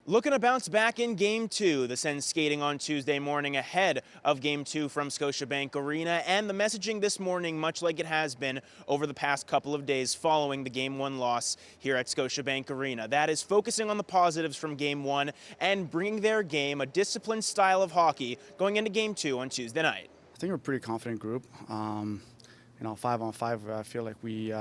Looking to bounce back in Game 2, the Sens skating on Tuesday morning ahead of Game 2 from Scotiabank Arena, and the messaging this morning, much like it has been over the past couple of days following the Game 1 loss here at Scotiabank Arena. That is focusing on the positives from Game 1 and bringing their game, a disciplined style of hockey, going into Game 2 on Tuesday night. I think we're a pretty confident group. 5-on-5, I feel like we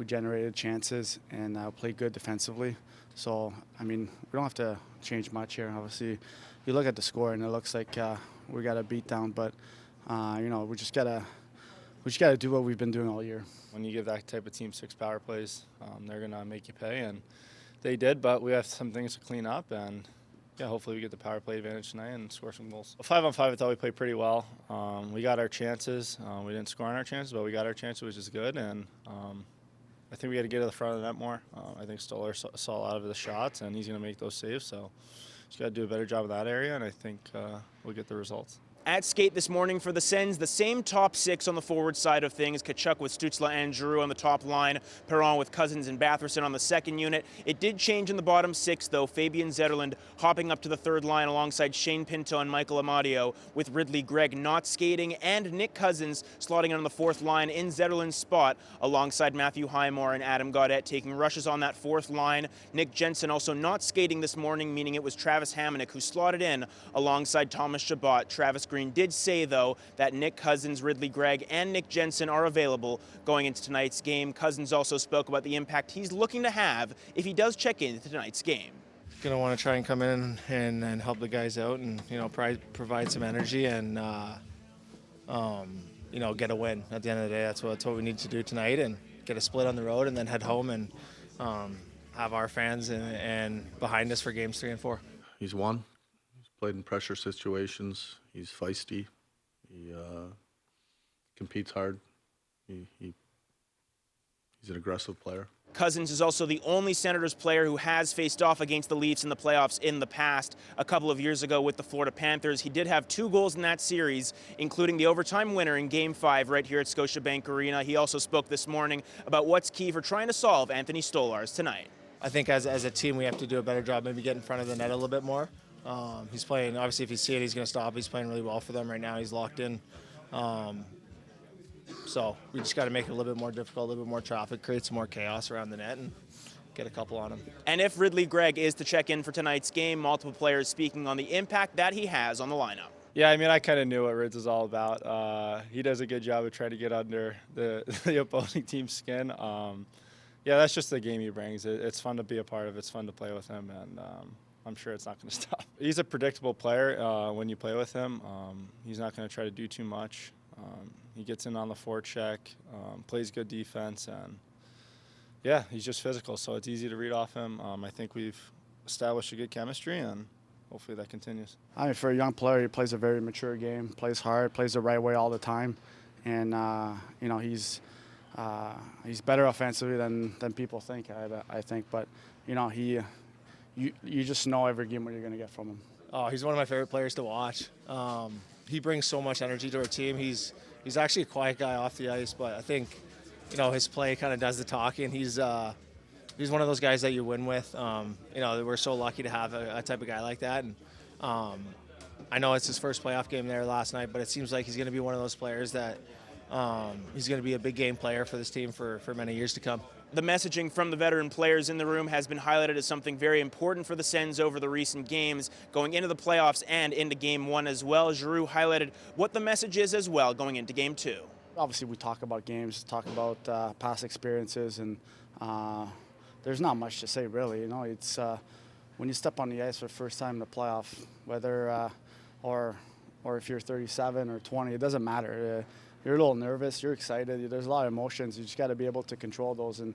generated chances and played good defensively. So, I mean, we don't have to change much here. Obviously, you look at the score and it looks like we got a beat down, but we just gotta do what we've been doing all year. When you give that type of team 6 power plays, they're gonna make you pay, and they did. But we have some things to clean up, and yeah, hopefully we get the power play advantage tonight and score some goals. 5-on-5, I thought we played pretty well. We got our chances. We didn't score on our chances, but we got our chances, which is good. And I think we got to get to the front of the net more. I think Starr saw a lot of the shots, and he's going to make those saves. So just got to do a better job of that area, and I think we'll get the results. At skate this morning for the Sens, the same top 6 on the forward side of things. Tkachuk with Stützle and Giroux on the top line. Perron with Cousins and Batherson on the second unit. It did change in the bottom 6, though. Fabian Zetterlund hopping up to the third line alongside Shane Pinto and Michael Amadio, with Ridley Gregg not skating, and Nick Cousins slotting in on the fourth line in Zetterlund's spot alongside Matthew Highmore and Adam Gaudette taking rushes on that fourth line. Nick Jensen also not skating this morning, meaning it was Travis Hamonic who slotted in alongside Thomas Chabot. Travis Green did say, though, that Nick Cousins, Ridley Gregg, and Nick Jensen are available going into tonight's game. Cousins also spoke about the impact he's looking to have if he does check into tonight's game. Going to want to try and come in and help the guys out and, provide some energy and, get a win. At the end of the day, that's what we need to do tonight, and get a split on the road and then head home and have our fans and behind us for games 3 and 4. He's won. He's played in pressure situations. He's feisty. He competes hard. He's an aggressive player. Cousins is also the only Senators player who has faced off against the Leafs in the playoffs in the past. A couple of years ago with the Florida Panthers, he did have 2 goals in that series, including the overtime winner in Game 5 right here at Scotiabank Arena. He also spoke this morning about what's key for trying to solve Anthony Stolarz tonight. I think as a team we have to do a better job, maybe get in front of the net a little bit more. He's playing, obviously if you see it, he's going to stop. He's playing really well for them right now. He's locked in. So we just got to make it a little bit more difficult, a little bit more traffic, create some more chaos around the net, and get a couple on him. And if Ridley Gregg is to check in for tonight's game, multiple players speaking on the impact that he has on the lineup. Yeah, I mean, I kind of knew what Rids was all about. He does a good job of trying to get under the opposing team's skin. Yeah, that's just the game he brings. It's fun to be a part of. It's fun to play with him, and I'm sure it's not going to stop. He's a predictable player when you play with him. He's not going to try to do too much. He gets in on the forecheck, plays good defense, and yeah, he's just physical, so it's easy to read off him. I think we've established a good chemistry, and hopefully that continues. I mean, for a young player, he plays a very mature game, plays hard, plays the right way all the time, and he's better offensively than people think. I think, but you just know every game what you're going to get from him. Oh, he's one of my favorite players to watch. He brings so much energy to our team. He's actually a quiet guy off the ice, but I think his play kind of does the talking. He's one of those guys that you win with. We're so lucky to have a type of guy like that. And I know it's his first playoff game there last night, but it seems like he's going to be one of those players that he's going to be a big game player for this team for many years to come. The messaging from the veteran players in the room has been highlighted as something very important for the Sens over the recent games, going into the playoffs and into Game 1 as well. Giroux highlighted what the message is as well going into Game 2. Obviously, we talk about games, talk about past experiences, and there's not much to say really. It's when you step on the ice for the first time in the playoff, whether or if you're 37 or 20, it doesn't matter. You're a little nervous, you're excited, there's a lot of emotions. You just got to be able to control those and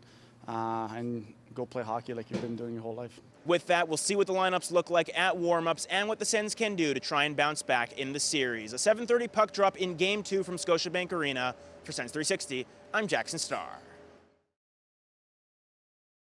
go play hockey like you've been doing your whole life. With that, we'll see what the lineups look like at warm-ups and what the Sens can do to try and bounce back in the series. A 7:30 puck drop in Game 2 from Scotiabank Arena. For Sens 360, I'm Jackson Starr.